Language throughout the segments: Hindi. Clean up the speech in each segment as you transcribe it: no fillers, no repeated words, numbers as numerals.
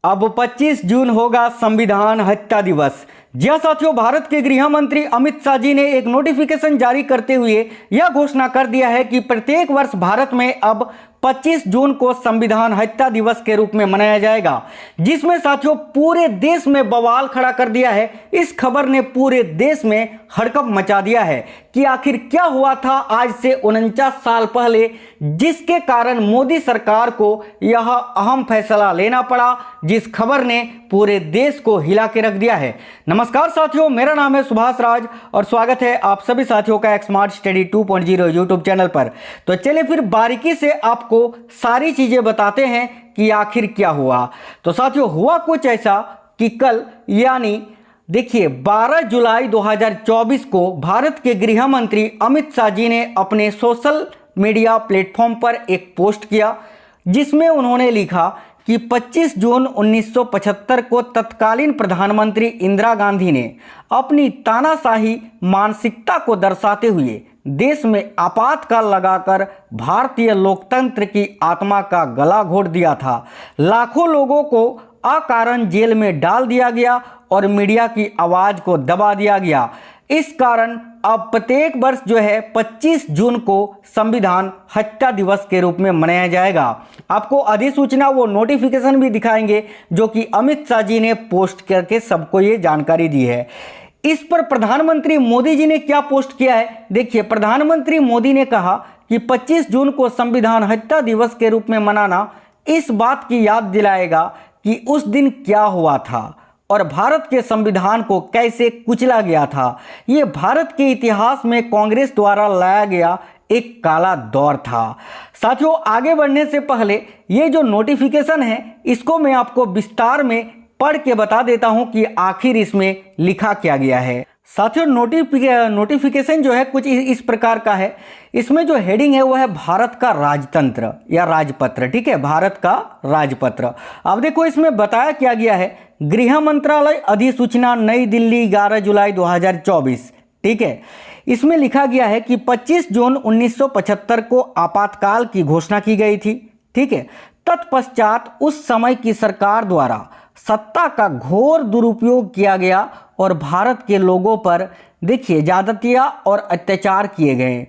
अब 25 जून होगा संविधान हत्या दिवस। जी हाँ साथियों, भारत के गृह मंत्री अमित शाह जी ने एक नोटिफिकेशन जारी करते हुए यह घोषणा कर दिया है कि प्रत्येक वर्ष भारत में अब 25 जून को संविधान हत्या दिवस के रूप में मनाया जाएगा, जिसमें साथियों पूरे देश में बवाल खड़ा कर दिया है। इस खबर ने पूरे देश में हड़कंप मचा दिया है कि आखिर क्या हुआ था आज से 49 साल पहले, जिसके कारण मोदी सरकार को यह अहम फैसला लेना पड़ा, जिस खबर ने पूरे देश को हिला के रख दिया है। नमस्कार साथियों, मेरा नाम है सुभाष राज और स्वागत है आप सभी साथियों का स्मार्ट स्टडी 2.0 यूट्यूब चैनल पर। तो चलिए फिर बारीकी से आपको सारी चीजें बताते हैं कि आखिर क्या हुआ। तो साथियों, हुआ कुछ ऐसा कि कल यानी देखिए 12 जुलाई 2024 को भारत के गृह मंत्री अमित शाह जी ने अपने सोशल मीडिया प्लेटफॉर्म पर एक पोस्ट किया, जिसमें उन्होंने लिखा कि 25 जून 1975 को तत्कालीन प्रधानमंत्री इंदिरा गांधी ने अपनी तानाशाही मानसिकता को दर्शाते हुए देश में आपातकाल लगाकर भारतीय लोकतंत्र की आत्मा का गला घोट दिया था। लाखों लोगों को अकारण जेल में डाल दिया गया और मीडिया की आवाज को दबा दिया गया। इस कारण अब प्रत्येक वर्ष जो है 25 जून को संविधान हत्या दिवस के रूप में मनाया जाएगा। आपको अधिसूचना वो नोटिफिकेशन भी दिखाएंगे जो कि अमित शाह जी ने पोस्ट करके सबको ये जानकारी दी है। इस पर प्रधानमंत्री मोदी जी ने क्या पोस्ट किया है, देखिए प्रधानमंत्री मोदी ने कहा कि 25 जून को संविधान हत्या दिवस के रूप में मनाना इस बात की याद दिलाएगा कि उस दिन क्या हुआ था और भारत के संविधान को कैसे कुचला गया था। ये भारत के इतिहास में कांग्रेस द्वारा लाया गया एक काला दौर था। साथियों, आगे बढ़ने से पहले ये जो नोटिफिकेशन है इसको मैं आपको विस्तार में पढ़ के बता देता हूं कि आखिर इसमें लिखा क्या गया है। साथियों, नोटिफिकेशन जो है कुछ इस प्रकार का है। इसमें जो हेडिंग है वो है भारत का राजतंत्र या राजपत्र। ठीक है, भारत का राजपत्र। अब देखो इसमें बताया क्या गया है, गृह मंत्रालय अधिसूचना नई दिल्ली 11 जुलाई 2024। ठीक है, इसमें लिखा गया है कि 25 जून 1975 को आपातकाल की घोषणा की गई थी। ठीक है, तत्पश्चात उस समय की सरकार द्वारा सत्ता का घोर दुरुपयोग किया गया और भारत के लोगों पर देखिए ज्यादतियां और अत्याचार किए गए।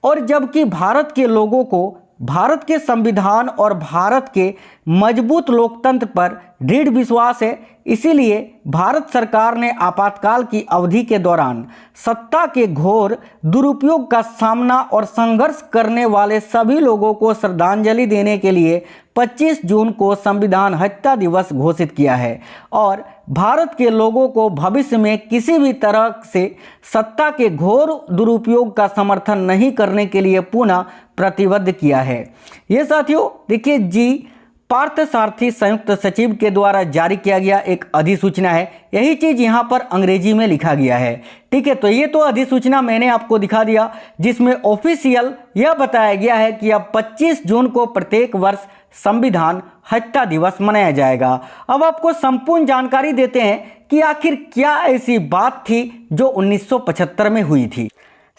और जबकि भारत के लोगों को भारत के संविधान और भारत के मजबूत लोकतंत्र पर दृढ़ विश्वास है, इसीलिए भारत सरकार ने आपातकाल की अवधि के दौरान सत्ता के घोर दुरुपयोग का सामना और संघर्ष करने वाले सभी लोगों को श्रद्धांजलि देने के लिए 25 जून को संविधान हत्या दिवस घोषित किया है और भारत के लोगों को भविष्य में किसी भी तरह से सत्ता के घोर दुरुपयोग का समर्थन नहीं करने के लिए पुनः प्रतिबद्ध किया है। ये साथियों देखिए जी पार्थ सारथी संयुक्त सचिव के द्वारा जारी किया गया एक अधिसूचना है। यही चीज यहाँ पर अंग्रेजी में लिखा गया है। ठीक है, तो ये तो अधिसूचना मैंने आपको दिखा दिया, जिसमें ऑफिशियल यह बताया गया है कि अब 25 जून को प्रत्येक वर्ष संविधान हत्या दिवस मनाया जाएगा। अब आपको संपूर्ण जानकारी देते हैं कि आखिर क्या ऐसी बात थी जो 1975 में हुई थी।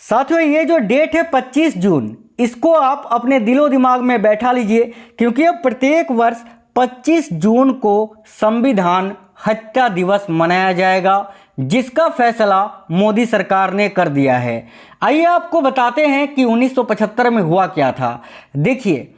साथियों, ये जो डेट है 25 जून, इसको आप अपने दिलो दिमाग में बैठा लीजिए, क्योंकि अब प्रत्येक वर्ष 25 जून को संविधान हत्या दिवस मनाया जाएगा, जिसका फैसला मोदी सरकार ने कर दिया है। आइए आपको बताते हैं कि 1975 में हुआ क्या था। देखिए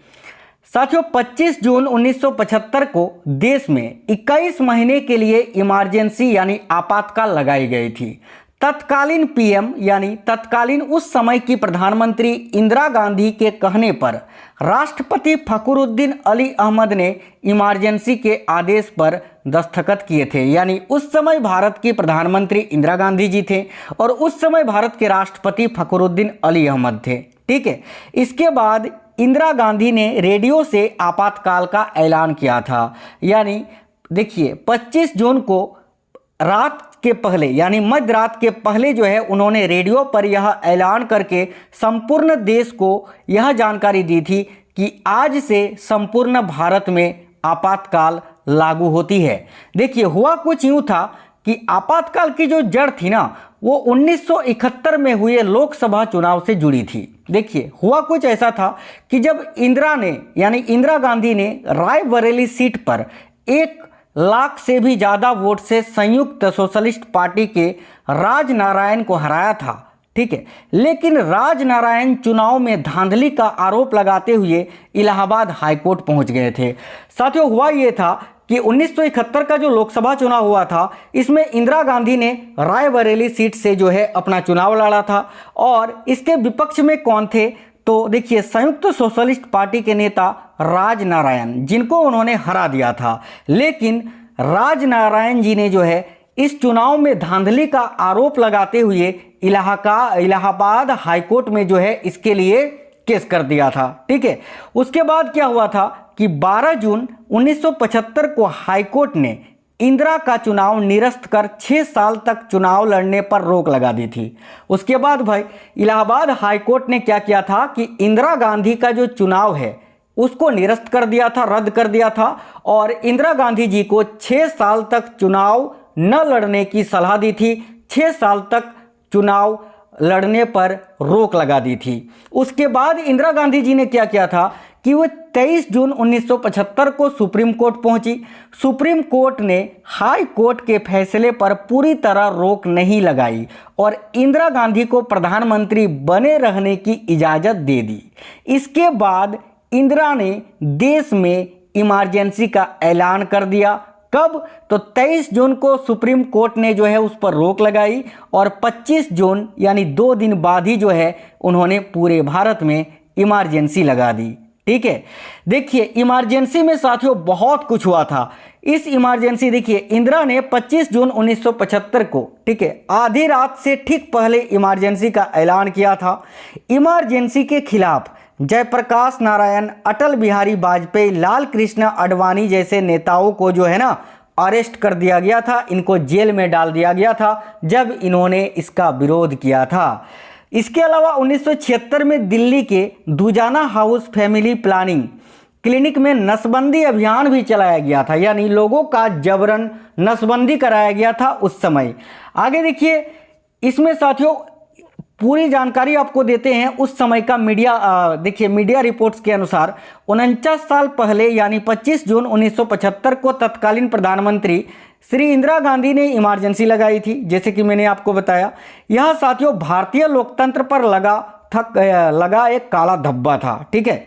साथियों, 25 जून 1975 को देश में 21 महीने के लिए इमरजेंसी यानी आपातकाल लगाई गई थी। तत्कालीन पीएम यानी तत्कालीन उस समय की प्रधानमंत्री इंदिरा गांधी के कहने पर राष्ट्रपति फखरुद्दीन अली अहमद ने इमरजेंसी के आदेश पर दस्तखत किए थे। यानी उस समय भारत की प्रधानमंत्री इंदिरा गांधी जी थे और उस समय भारत के राष्ट्रपति फखरुद्दीन अली अहमद थे। ठीक है, इसके बाद इंदिरा गांधी ने रेडियो से आपातकाल का ऐलान किया था। यानी देखिए 25 जून को रात के पहले यानी मध्य रात के पहले जो है उन्होंने रेडियो पर यह ऐलान करके संपूर्ण देश को यह जानकारी दी थी कि आज से संपूर्ण भारत में आपातकाल लागू होती है। देखिए हुआ कुछ यूं था कि आपातकाल की जो जड़ थी ना वो 1971 में हुए लोकसभा चुनाव से जुड़ी थी। देखिए हुआ कुछ ऐसा था कि जब इंदिरा गांधी ने रायबरेली सीट पर एक लाख से भी ज़्यादा वोट से संयुक्त सोशलिस्ट पार्टी के राजनारायण को हराया था। ठीक है, लेकिन राजनारायण चुनाव में धांधली का आरोप लगाते हुए इलाहाबाद हाईकोर्ट पहुंच गए थे। साथियों, हुआ ये था कि 1971 का जो लोकसभा चुनाव हुआ था, इसमें इंदिरा गांधी ने रायबरेली सीट से जो है अपना चुनाव लड़ा था और इसके विपक्ष में कौन थे, तो देखिए संयुक्त सोशलिस्ट पार्टी के नेता राजनारायण, जिनको उन्होंने हरा दिया था। लेकिन राजनारायण जी ने जो है इस चुनाव में धांधली का आरोप लगाते हुए इलाहाबाद हाईकोर्ट में जो है इसके लिए केस कर दिया था। ठीक है, उसके बाद क्या हुआ था कि 12 जून 1975 को हाईकोर्ट ने इंदिरा का चुनाव निरस्त कर 6 साल तक चुनाव लड़ने पर रोक लगा दी थी। उसके बाद भाई इलाहाबाद हाईकोर्ट ने क्या किया था कि इंदिरा गांधी का जो चुनाव है उसको निरस्त कर दिया था, रद्द कर दिया था और इंदिरा गांधी जी को 6 साल तक चुनाव न लड़ने की सलाह दी थी। 6 साल तक चुनाव लड़ने पर रोक लगा दी थी। उसके बाद इंदिरा गांधी जी ने क्या किया था कि वो 23 जून 1975 को सुप्रीम कोर्ट पहुंची। सुप्रीम कोर्ट ने हाई कोर्ट के फैसले पर पूरी तरह रोक नहीं लगाई और इंदिरा गांधी को प्रधानमंत्री बने रहने की इजाज़त दे दी। इसके बाद इंदिरा ने देश में इमरजेंसी का ऐलान कर दिया। कब? तो 23 जून को सुप्रीम कोर्ट ने जो है उस पर रोक लगाई और 25 जून यानी 2 दिन बाद ही जो है उन्होंने पूरे भारत में इमरजेंसी लगा दी। ठीक है, देखिए इमरजेंसी में साथियों बहुत कुछ हुआ था। इस इमरजेंसी देखिए इंदिरा ने 25 जून 1975 को, ठीक है, आधी रात से ठीक पहले इमरजेंसी का ऐलान किया था। इमरजेंसी के खिलाफ जयप्रकाश नारायण, अटल बिहारी वाजपेयी, लाल कृष्ण आडवाणी जैसे नेताओं को जो है ना अरेस्ट कर दिया गया था, इनको जेल में डाल दिया गया था जब इन्होंने इसका विरोध किया था। इसके अलावा 1976 में दिल्ली के Dujana house family planning clinic में नसबंदी अभियान भी चलाया गया था, यानी लोगों का जबरन नसबंदी कराया गया था उस समय। आगे देखिए, इसमें साथियों पूरी जानकारी आपको देते हैं उस समय का मीडिया। देखिए मीडिया रिपोर्ट्स के अनुसार 49 साल पहले यानी 25 जून 1975 को तत्कालीन प्रधानमंत्री श्री इंदिरा गांधी ने इमरजेंसी लगाई थी, जैसे कि मैंने आपको बताया। यह साथियों भारतीय लोकतंत्र पर लगा एक काला धब्बा था। ठीक है,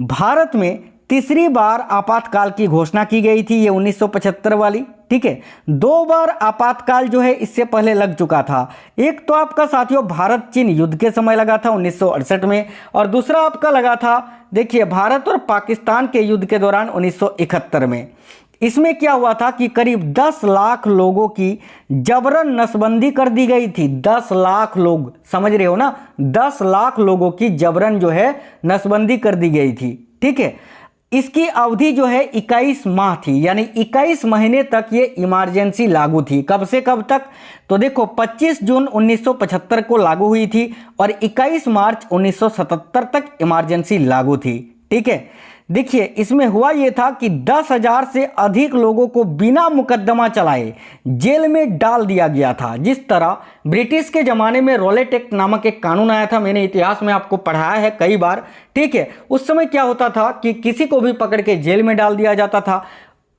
भारत में तीसरी बार आपातकाल की घोषणा की गई थी, ये 1975 वाली। ठीक है, 2 बार आपातकाल जो है इससे पहले लग चुका था। एक तो आपका साथियों भारत चीन युद्ध के समय लगा था 1968 में, और दूसरा आपका लगा था देखिए भारत और पाकिस्तान के युद्ध के दौरान 1971 में। इसमें क्या हुआ था कि करीब 10 लाख लोगों की जबरन नसबंदी कर दी गई थी। 10 लाख लोग, समझ रहे हो ना, 10 लाख लोगों की जबरन जो है नसबंदी कर दी गई थी। ठीक है, इसकी अवधि जो है 21 माह थी, यानी 21 महीने तक ये इमरजेंसी लागू थी। कब से कब तक? तो देखो 25 जून 1975 को लागू हुई थी और 21 मार्च 1977 तक इमरजेंसी लागू थी। ठीक है, देखिए इसमें हुआ ये था कि 10,000 से अधिक लोगों को बिना मुकदमा चलाए जेल में डाल दिया गया था। जिस तरह ब्रिटिश के ज़माने में रॉलेट एक्ट नामक एक कानून आया था, मैंने इतिहास में आपको पढ़ाया है कई बार। ठीक है, उस समय क्या होता था कि किसी को भी पकड़ के जेल में डाल दिया जाता था।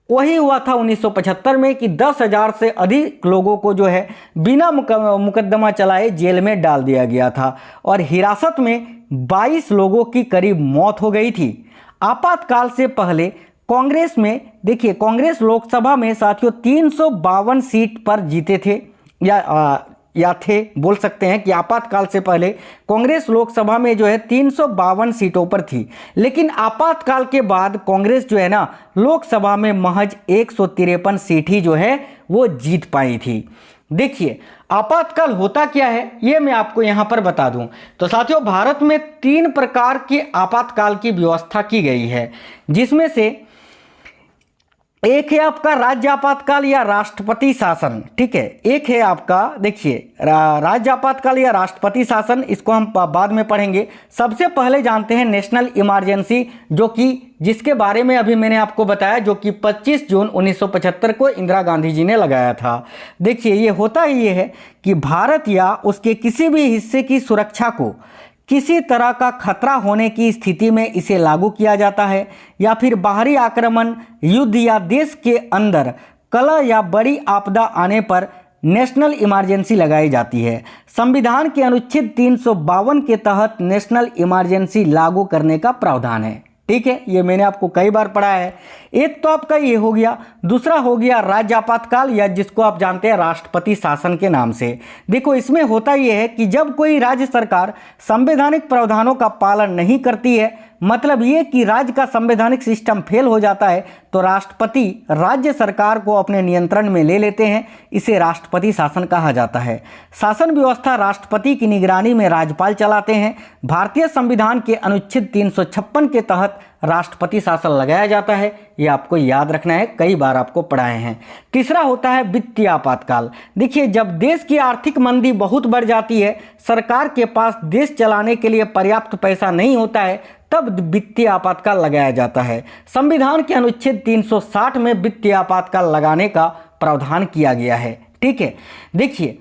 वही हुआ था 1975 में कि 10,000 से अधिक लोगों को जो है बिना मुकदमा चलाए जेल में डाल दिया गया था और हिरासत में 22 लोगों की करीब मौत हो गई थी। आपातकाल से पहले कांग्रेस में देखिए, कांग्रेस लोकसभा में साथियों 352 सीट पर जीते थे या थे, बोल सकते हैं कि आपातकाल से पहले कांग्रेस लोकसभा में जो है 352 सीटों पर थी। लेकिन आपातकाल के बाद कांग्रेस जो है ना लोकसभा में महज 153 सीट ही जो है वो जीत पाई थी। देखिए आपातकाल होता क्या है ये मैं आपको यहां पर बता दूं। तो साथियों भारत में 3 प्रकार के आपातकाल की व्यवस्था की गई है, जिसमें से एक है आपका राज्य आपातकाल या राष्ट्रपति शासन। ठीक है, एक है आपका देखिए राज्य आपातकाल या राष्ट्रपति शासन, इसको हम बाद में पढ़ेंगे। सबसे पहले जानते हैं नेशनल इमरजेंसी, जो कि जिसके बारे में अभी मैंने आपको बताया, जो कि 25 जून 1975 को इंदिरा गांधी जी ने लगाया था। देखिए ये होता ही ये है कि भारत या उसके किसी भी हिस्से की सुरक्षा को किसी तरह का खतरा होने की स्थिति में इसे लागू किया जाता है, या फिर बाहरी आक्रमण, युद्ध या देश के अंदर कलह या बड़ी आपदा आने पर नेशनल इमरजेंसी लगाई जाती है। संविधान के अनुच्छेद 352 के तहत नेशनल इमरजेंसी लागू करने का प्रावधान है। ठीक है, ये मैंने आपको कई बार पढ़ा है। एक तो आपका ये हो गया, दूसरा हो गया राज्य आपातकाल, या जिसको आप जानते हैं राष्ट्रपति शासन के नाम से। देखो, इसमें होता यह है कि जब कोई राज्य सरकार संवैधानिक प्रावधानों का पालन नहीं करती है, मतलब ये कि राज्य का संवैधानिक सिस्टम फेल हो जाता है, तो राष्ट्रपति राज्य सरकार को अपने नियंत्रण में ले लेते हैं। इसे राष्ट्रपति शासन कहा जाता है। शासन व्यवस्था राष्ट्रपति की निगरानी में राज्यपाल चलाते हैं। भारतीय संविधान के अनुच्छेद 356 के तहत राष्ट्रपति शासन लगाया जाता है। ये आपको याद रखना है, कई बार आपको पढ़ाए हैं। तीसरा होता है वित्तीय आपातकाल। देखिए, जब देश की आर्थिक मंदी बहुत बढ़ जाती है, सरकार के पास देश चलाने के लिए पर्याप्त पैसा नहीं होता है, तब वित्तीय आपातकाल लगाया जाता है। संविधान के अनुच्छेद 360 में वित्तीय आपातकाल लगाने का प्रावधान किया गया है। ठीक है, देखिए,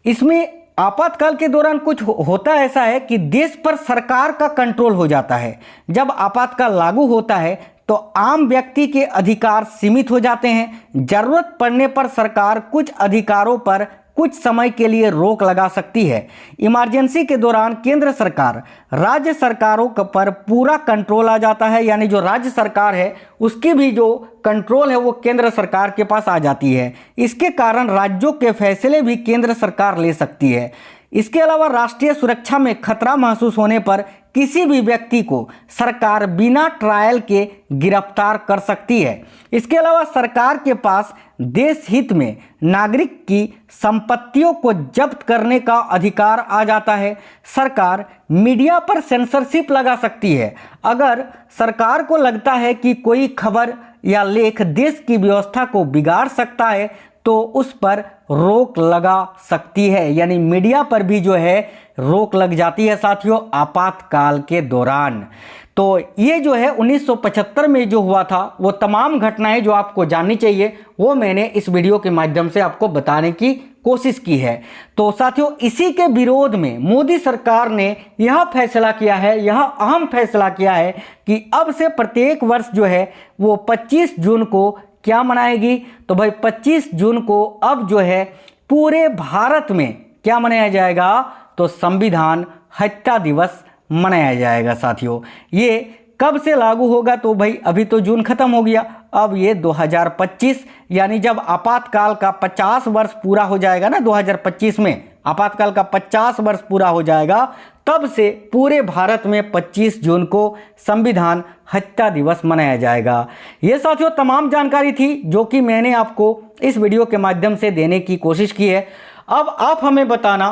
इसमें आपातकाल के दौरान कुछ होता ऐसा है कि देश पर सरकार का कंट्रोल हो जाता है। जब आपातकाल लागू होता है तो आम व्यक्ति के अधिकार सीमित हो जाते हैं। जरूरत पड़ने पर सरकार कुछ अधिकारों पर कुछ समय के लिए रोक लगा सकती है। इमरजेंसी के दौरान केंद्र सरकार राज्य सरकारों पर पूरा कंट्रोल आ जाता है, यानी जो राज्य सरकार है उसकी भी जो कंट्रोल है वो केंद्र सरकार के पास आ जाती है। इसके कारण राज्यों के फैसले भी केंद्र सरकार ले सकती है। इसके अलावा राष्ट्रीय सुरक्षा में खतरा महसूस होने पर किसी भी व्यक्ति को सरकार बिना ट्रायल के गिरफ्तार कर सकती है। इसके अलावा सरकार के पास देश हित में नागरिक की संपत्तियों को जब्त करने का अधिकार आ जाता है। सरकार मीडिया पर सेंसरशिप लगा सकती है। अगर सरकार को लगता है कि कोई खबर या लेख देश की व्यवस्था को बिगाड़ सकता है तो उस पर रोक लगा सकती है, यानी मीडिया पर भी जो है रोक लग जाती है साथियों आपातकाल के दौरान। तो ये जो है 1975 में जो हुआ था वो तमाम घटनाएं जो आपको जाननी चाहिए वो मैंने इस वीडियो के माध्यम से आपको बताने की कोशिश की है। तो साथियों, इसी के विरोध में मोदी सरकार ने यह फैसला किया है, यह अहम फैसला किया है कि अब से प्रत्येक वर्ष जो है वो 25 जून को क्या मनाएगी, तो भाई 25 जून को अब जो है पूरे भारत में क्या मनाया जाएगा, तो संविधान हत्या दिवस मनाया जाएगा। साथियों, ये कब से लागू होगा, तो भाई अभी तो जून खत्म हो गया, अब ये 2025 यानी जब आपातकाल का 50 वर्ष पूरा हो जाएगा ना, 2025 में आपातकाल का 50 वर्ष पूरा हो जाएगा, तब से पूरे भारत में 25 जून को संविधान हत्या दिवस मनाया जाएगा। ये साथियों तमाम जानकारी थी जो कि मैंने आपको इस वीडियो के माध्यम से देने की कोशिश की है। अब आप हमें बताना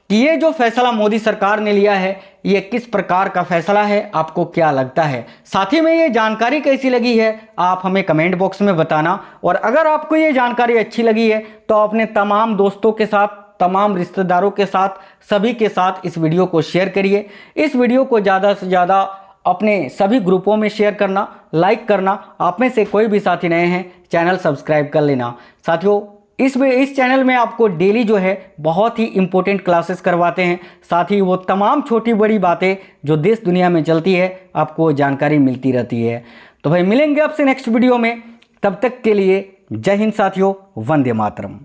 कि ये जो फैसला मोदी सरकार ने लिया है ये किस प्रकार का फैसला है, आपको क्या लगता है। साथ ही में ये जानकारी कैसी लगी है आप हमें कमेंट बॉक्स में बताना। और अगर आपको ये जानकारी अच्छी लगी है तो अपने तमाम दोस्तों के साथ, तमाम रिश्तेदारों के साथ, सभी के साथ इस वीडियो को शेयर करिए। इस वीडियो को ज़्यादा से ज़्यादा अपने सभी ग्रुपों में शेयर करना, लाइक करना। आप में से कोई भी साथी नए हैं चैनल सब्सक्राइब कर लेना। साथियों, इस चैनल में आपको डेली जो है बहुत ही इंपॉर्टेंट क्लासेस करवाते हैं, साथ ही वो तमाम छोटी बड़ी बातें जो देश दुनिया में चलती है आपको जानकारी मिलती रहती है। तो भाई मिलेंगे आपसे नेक्स्ट वीडियो में, तब तक के लिए जय हिंद साथियों, वंदे मातरम।